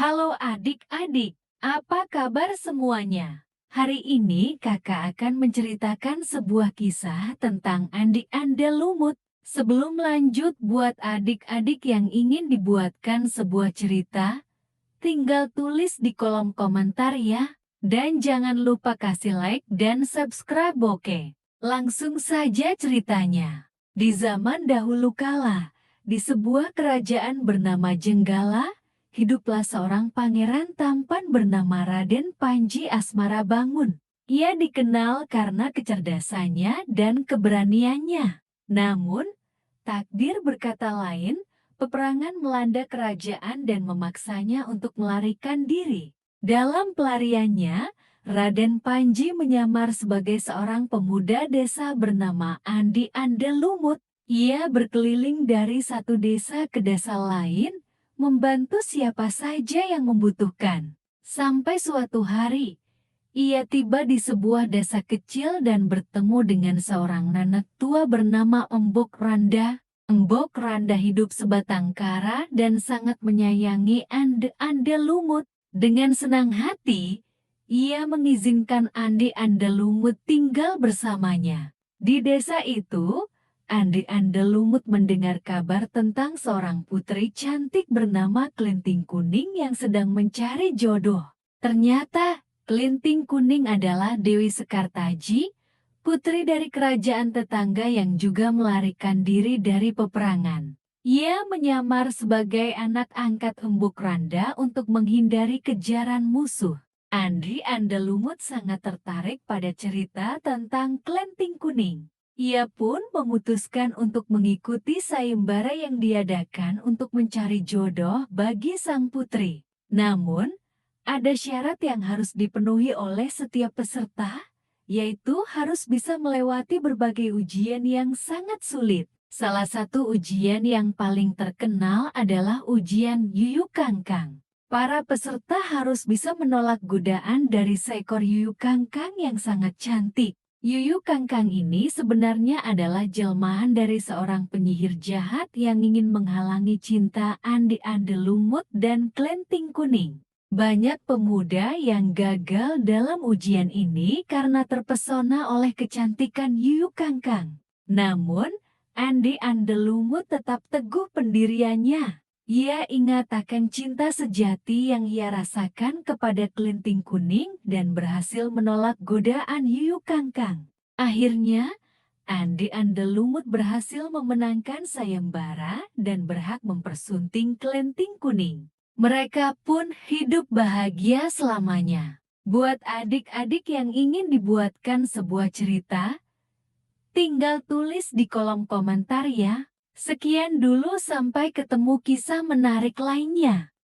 Halo adik-adik, apa kabar semuanya? Hari ini kakak akan menceritakan sebuah kisah tentang Andi Andel Lumut. Sebelum lanjut buat adik-adik yang ingin dibuatkan sebuah cerita, tinggal tulis di kolom komentar ya. Dan jangan lupa kasih like dan subscribe oke. Langsung saja ceritanya. Di zaman dahulu kala, di sebuah kerajaan bernama Jenggala, hiduplah seorang pangeran tampan bernama Raden Panji Asmara Bangun. Ia dikenal karena kecerdasannya dan keberaniannya. Namun, takdir berkata lain, peperangan melanda kerajaan dan memaksanya untuk melarikan diri. Dalam pelariannya, Raden Panji menyamar sebagai seorang pemuda desa bernama Andi Andelumut. Ia berkeliling dari satu desa ke desa lain, membantu siapa saja yang membutuhkan. Sampai suatu hari, ia tiba di sebuah desa kecil dan bertemu dengan seorang nenek tua bernama Embok Randa. Embok Randa hidup sebatang kara dan sangat menyayangi Ande Lumut. Dengan senang hati, ia mengizinkan Ande Lumut tinggal bersamanya. Di desa itu, Ande Lumut mendengar kabar tentang seorang putri cantik bernama Kelinting Kuning yang sedang mencari jodoh. Ternyata, Kelinting Kuning adalah Dewi Sekartaji, putri dari kerajaan tetangga yang juga melarikan diri dari peperangan. Ia menyamar sebagai anak angkat Embuk Randa untuk menghindari kejaran musuh. Andri Andalumut sangat tertarik pada cerita tentang Kelinting Kuning. Ia pun memutuskan untuk mengikuti sayembara yang diadakan untuk mencari jodoh bagi sang putri. Namun, ada syarat yang harus dipenuhi oleh setiap peserta, yaitu harus bisa melewati berbagai ujian yang sangat sulit. Salah satu ujian yang paling terkenal adalah ujian Yuyu Kangkang. Para peserta harus bisa menolak godaan dari seekor Yuyu Kangkang yang sangat cantik. Yuyu Kangkang ini sebenarnya adalah jelmaan dari seorang penyihir jahat yang ingin menghalangi cinta Andi Andelumut dan Kelinting Kuning. Banyak pemuda yang gagal dalam ujian ini karena terpesona oleh kecantikan Yuyu Kangkang. Namun, Andi Andelumut tetap teguh pendiriannya. Ia ingat akan cinta sejati yang ia rasakan kepada Kelinting Kuning dan berhasil menolak godaan Yuyu Kangkang. Akhirnya, Andi Andelumut berhasil memenangkan sayembara dan berhak mempersunting Kelinting Kuning. Mereka pun hidup bahagia selamanya. Buat adik-adik yang ingin dibuatkan sebuah cerita, tinggal tulis di kolom komentar ya. Sekian dulu, sampai ketemu kisah menarik lainnya.